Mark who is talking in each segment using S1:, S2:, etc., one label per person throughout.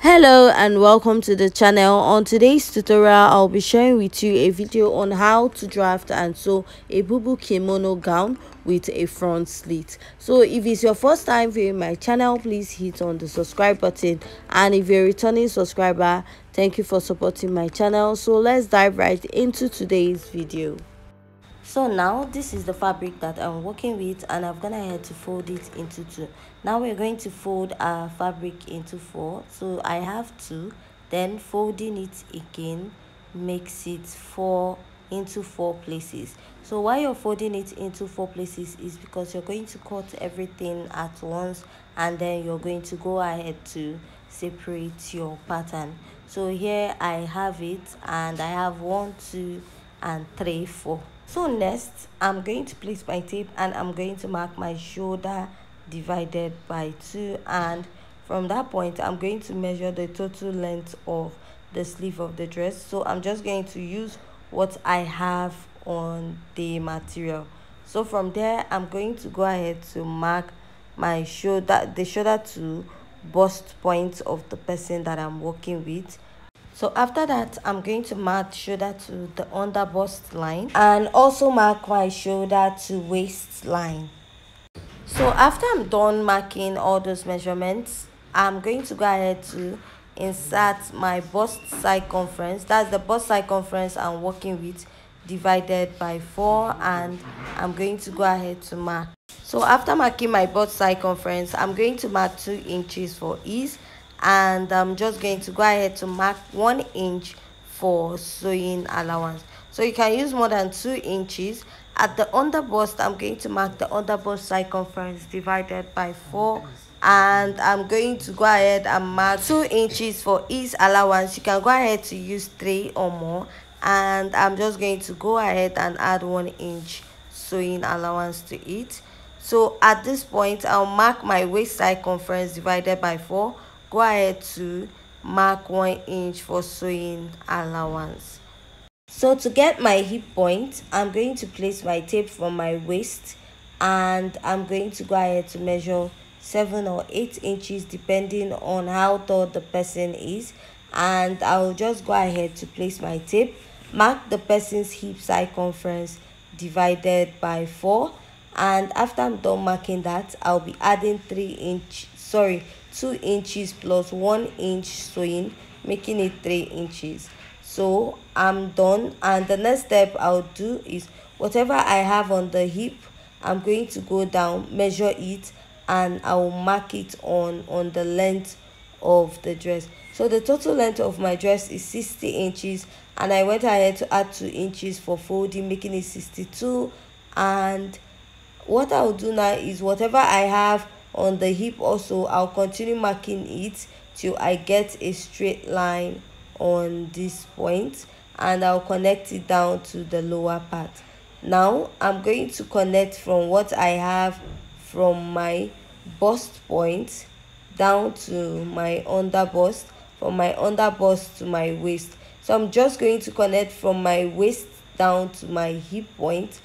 S1: Hello and welcome to the channel. On today's tutorial, I'll be sharing with you a video on how to draft and sew a Bubu kimono gown with a front slit. So if it's your first time viewing my channel, please hit on the subscribe button, and if you're a returning subscriber, thank you for supporting my channel. So let's dive right into today's video. So now this is the fabric that I'm working with, and I've gone ahead to fold it into two. Now we're going to fold our fabric into four. So I have two, then folding it again makes it four into four places. So why you're folding it into four places is because you're going to cut everything at once, and then you're going to go ahead to separate your pattern. So here I have it, and I have 1, 2 and 3, 4. So next I'm going to place my tape, and I'm going to mark my shoulder divided by 2, and from that point I'm going to measure the total length of the sleeve of the dress. So I'm just going to use what I have on the material. So from there I'm going to go ahead to mark my shoulder, the shoulder to bust point of the person that I'm working with. So after that, I'm going to mark shoulder to the under bust line, and also mark my shoulder to waist line. So after I'm done marking all those measurements, I'm going to go ahead to insert my bust circumference. That's the bust circumference I'm working with divided by 4, and I'm going to go ahead to mark. So after marking my bust circumference, I'm going to mark 2 inches for ease, and I'm just going to go ahead to mark 1 inch for sewing allowance. So you can use more than 2 inches. At the under bust, I'm going to mark the under bust circumference divided by 4, and I'm going to go ahead and mark 2 inches for ease allowance. You can go ahead to use 3 or more, and I'm just going to go ahead and add 1 inch sewing allowance to it. So at this point, I'll mark my waist circumference divided by 4. Go ahead to mark 1 inch for sewing allowance. So to get my hip point, I'm going to place my tape from my waist, and I'm going to go ahead to measure 7 or 8 inches depending on how tall the person is, and I'll just go ahead to place my tape, mark the person's hip circumference divided by 4, and after I'm done marking that, I'll be adding 2 inches plus 1 inch sewing, making it 3 inches. So I'm done, and the next step I'll do is whatever I have on the hip, I'm going to go down, measure it, and I'll mark it on the length of the dress. So the total length of my dress is 60 inches, and I went ahead to add 2 inches for folding, making it 62. And what I'll do now is whatever I have on the hip also, I'll continue marking it till I get a straight line on this point, and I'll connect it down to the lower part. Now I'm going to connect from what I have from my bust point down to my under bust, from my under bust to my waist. So I'm just going to connect from my waist down to my hip point,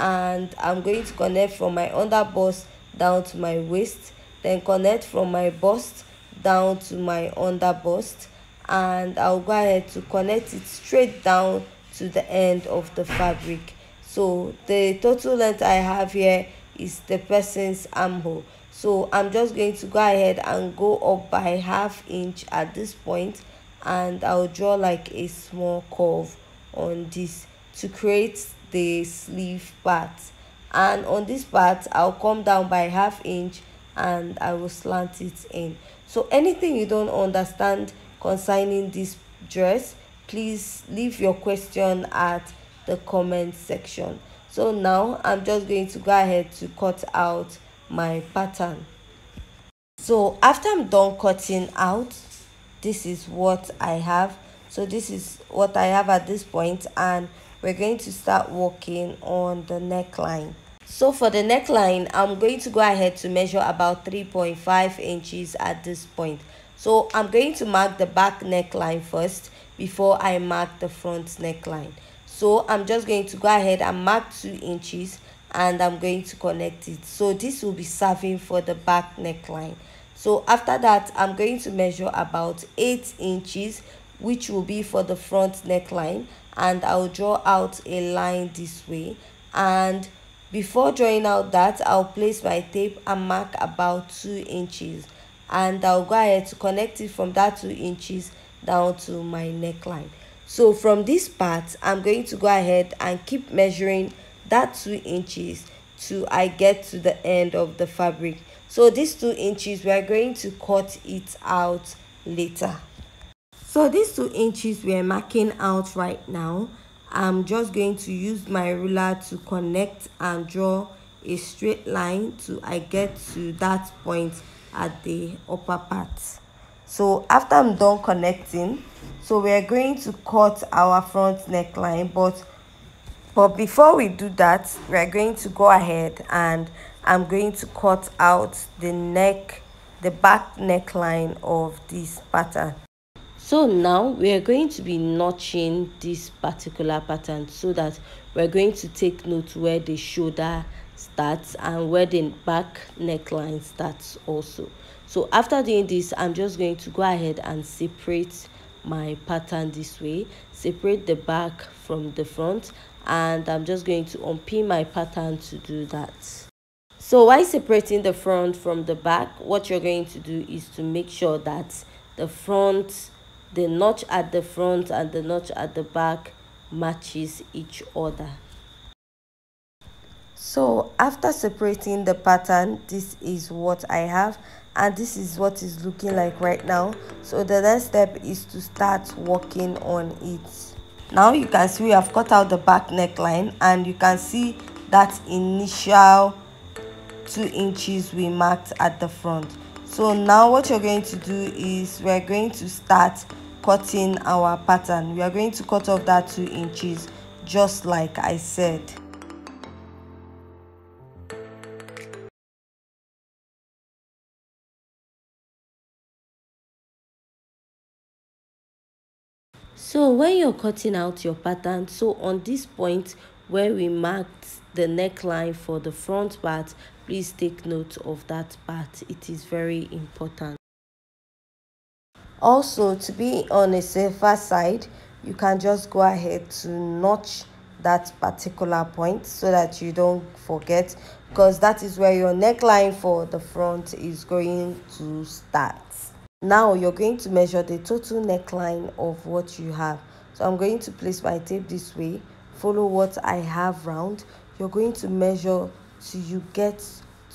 S1: and I'm going to connect from my under bust down to my waist, then connect from my bust down to my under bust, and I'll go ahead to connect it straight down to the end of the fabric. So the total length I have here is the person's armhole. So I'm just going to go ahead and go up by ½ inch at this point, and I'll draw like a small curve on this to create the sleeve part. And on this part, I'll come down by ½ inch, and I will slant it in. So anything you don't understand concerning this dress, please leave your question at the comment section. So now I'm just going to go ahead to cut out my pattern. So after I'm done cutting out, this is what I have. So this is what I have at this point, and we're going to start working on the neckline. So for the neckline, I'm going to go ahead to measure about 3.5 inches at this point. So I'm going to mark the back neckline first before I mark the front neckline. So I'm just going to go ahead and mark 2 inches, and I'm going to connect it. So this will be serving for the back neckline. So after that, I'm going to measure about 8 inches, which will be for the front neckline, and I'll draw out a line this way. And before drawing out that, I'll place my tape and mark about 2 inches, and I'll go ahead to connect it from that 2 inches down to my neckline. So from this part, I'm going to go ahead and keep measuring that 2 inches till I get to the end of the fabric. So these 2 inches, we are going to cut it out later. So these 2 inches we are marking out right now. I'm just going to use my ruler to connect and draw a straight line till I get to that point at the upper part. So after I'm done connecting, so we are going to cut our front neckline, but before we do that, we are going to go ahead and I'm going to cut out the back neckline of this pattern. So now we are going to be notching this particular pattern, so that we're going to take note where the shoulder starts and where the back neckline starts also. So after doing this, I'm just going to go ahead and separate my pattern this way, separate the back from the front, and I'm just going to unpin my pattern to do that. So while separating the front from the back, what you're going to do is to make sure that the notch at the front and the notch at the back matches each other. So after separating the pattern, this is what I have, and this is what is looking like right now. So the next step is to start working on it. Now you can see we have cut out the back neckline, and you can see that initial 2 inches we marked at the front. So now what you're going to do is we're going to start cutting our pattern. We are going to cut off that 2 inches just like I said. So when you're cutting out your pattern, so on this point where we marked the neckline for the front part, please take note of that part. It is very important. Also, to be on a safer side, you can just go ahead to notch that particular point so that you don't forget, because that is where your neckline for the front is going to start. Now you're going to measure the total neckline of what you have. So I'm going to place my tape this way, follow what I have round. You're going to measure till you get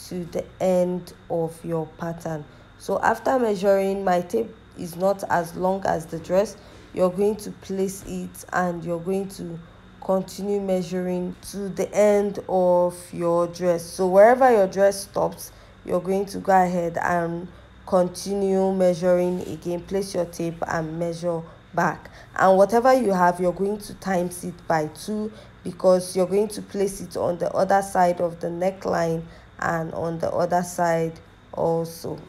S1: to the end of your pattern. So after measuring, my tape is not as long as the dress. You're going to place it and you're going to continue measuring to the end of your dress. So wherever your dress stops, you're going to go ahead and continue measuring again. Place your tape and measure back, and whatever you have, you're going to times it by 2, because you're going to place it on the other side of the neckline and on the other side also.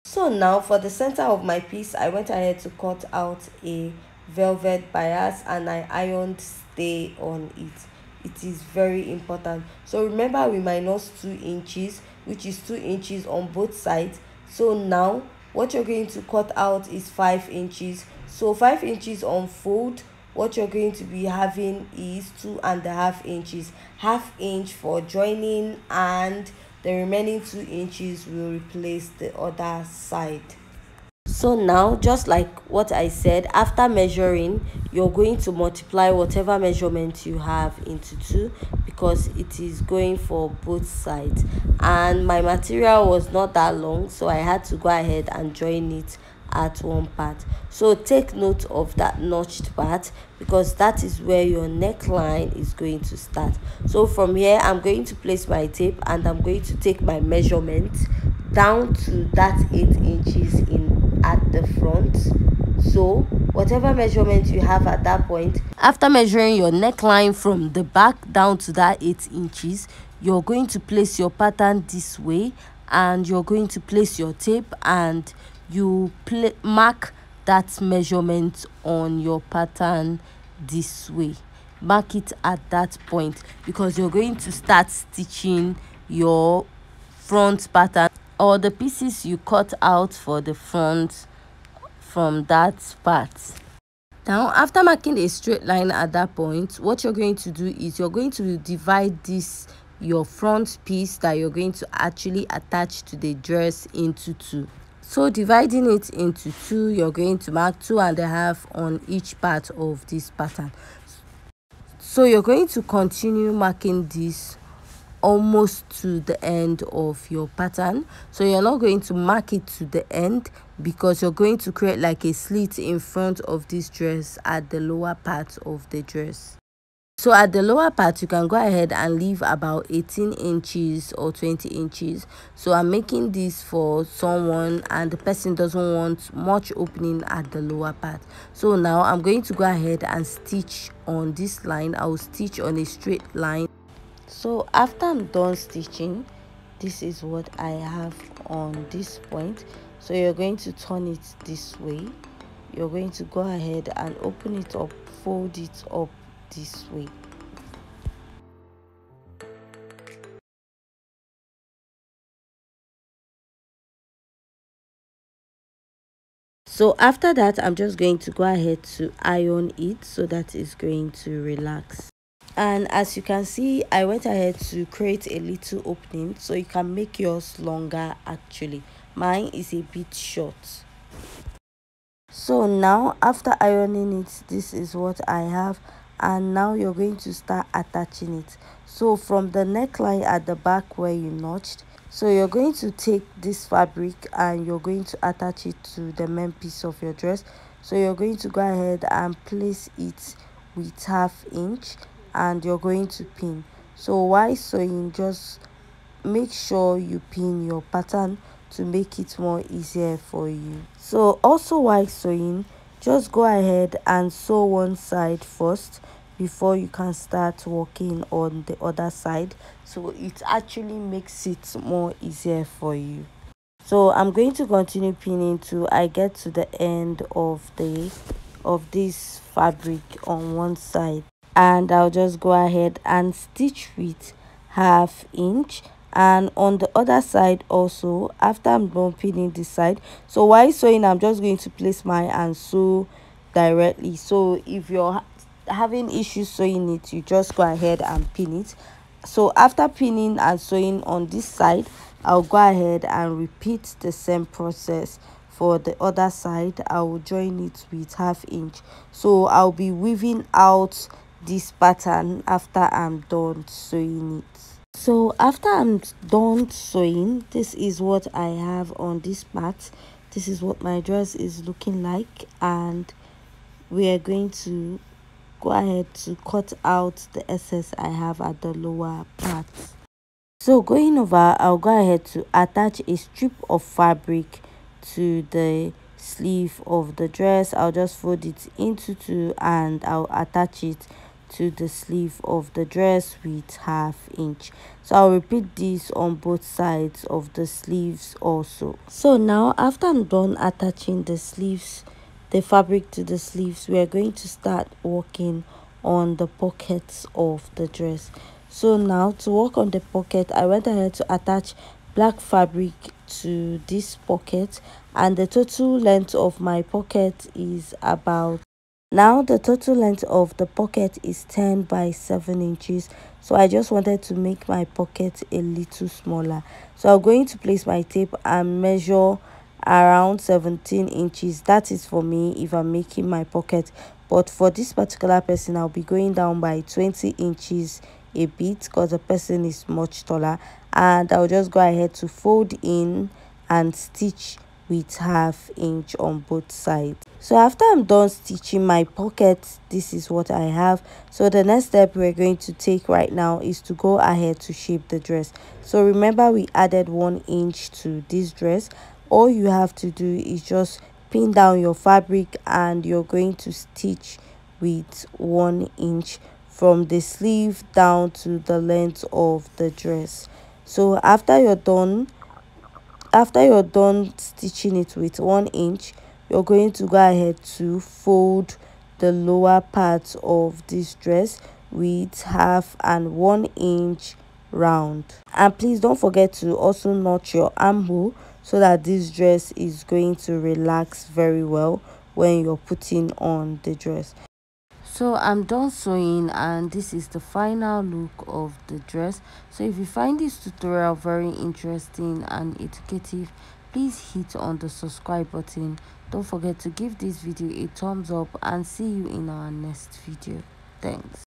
S1: So now for the center of my piece, I went ahead to cut out a velvet bias and I ironed stay on it. It is very important. So remember, we minus 2 inches, which is 2 inches on both sides. So now what you're going to cut out is 5 inches. So 5 inches on fold, what you're going to be having is 2.5 inches, half inch for joining, and the remaining 2 inches will replace the other side. So now, just like what I said, after measuring, you're going to multiply whatever measurement you have into 2, because it is going for both sides, and my material was not that long, so I had to go ahead and join it at one part. So take note of that notched part, because that is where your neckline is going to start. So from here, I'm going to place my tape and I'm going to take my measurement down to that 8 inches in at the front. So whatever measurement you have at that point, after measuring your neckline from the back down to that 8 inches, you're going to place your pattern this way, and you're going to place your tape and you mark that measurement on your pattern this way. Mark it at that point, because you're going to start stitching your front pattern. or the pieces you cut out for the front from that part. Now after marking a straight line at that point, what you're going to do is you're going to divide this your front piece that you're going to actually attach to the dress into two. So dividing it into two, you're going to mark 2.5 on each part of this pattern. So you're going to continue marking this almost to the end of your pattern. So you're not going to mark it to the end, because you're going to create like a slit in front of this dress at the lower part of the dress. So at the lower part, you can go ahead and leave about 18 inches or 20 inches. So I'm making this for someone and the person doesn't want much opening at the lower part. So now I'm going to go ahead and stitch on this line. I will stitch on a straight line. So after I'm done stitching, this is what I have on this point. So you're going to turn it this way. You're going to go ahead and open it up, fold it up this way. So after that, I'm just going to go ahead to iron it so that it's going to relax. And as you can see, I went ahead to create a little opening so you can make yours longer. Actually, mine is a bit short. So now after ironing it, this is what I have, and now you're going to start attaching it. So from the neckline at the back where you notched, so you're going to take this fabric and you're going to attach it to the main piece of your dress. So you're going to go ahead and place it with 1/2 inch and you're going to pin. So while sewing, just make sure you pin your pattern to make it more easier for you. So also while sewing, just go ahead and sew one side first before you can start working on the other side, so it actually makes it more easier for you. So I'm going to continue pinning till I get to the end of this fabric on one side, and I'll just go ahead and stitch with 1/2 inch. And on the other side also, after I'm done pinning this side, so while sewing, I'm just going to place my and sew directly. So if you're having issues sewing it, you just go ahead and pin it. So after pinning and sewing on this side, I'll go ahead and repeat the same process for the other side. I will join it with 1/2 inch. So I'll be weaving out this pattern after I'm done sewing it. So after I'm done sewing, this is what I have on this part. This is what my dress is looking like, and we are going to go ahead to cut out the excess I have at the lower part. So going over, I'll go ahead to attach a strip of fabric to the sleeve of the dress. I'll just fold it into two and I'll attach it to the sleeve of the dress with 1/2 inch. So I'll repeat this on both sides of the sleeves also. So now after I'm done attaching the sleeves, the fabric to the sleeves, we are going to start working on the pockets of the dress. So now to work on the pocket, I went ahead to attach black fabric to this pocket, and the total length of my pocket is about, now the total length of the pocket is 10 by 7 inches. So I just wanted to make my pocket a little smaller. So I'm going to place my tape and measure around 17 inches. That is for me if I'm making my pocket, but for this particular person, I'll be going down by 20 inches a bit because the person is much taller. And I'll just go ahead to fold in and stitch with 1/2 inch on both sides. So after I'm done stitching my pocket, this is what I have. So the next step we're going to take right now is to go ahead to shape the dress. So remember, we added 1 inch to this dress. All you have to do is just pin down your fabric and you're going to stitch with 1 inch from the sleeve down to the length of the dress. So after you're done stitching it with 1 inch, you're going to go ahead to fold the lower part of this dress with 1/2 and 1 inch round. And please don't forget to also knot your armhole so that this dress is going to relax very well when you're putting on the dress. So I'm done sewing, and this is the final look of the dress. So if you find this tutorial very interesting and educative, please hit on the subscribe button. Don't forget to give this video a thumbs up, and see you in our next video. Thanks.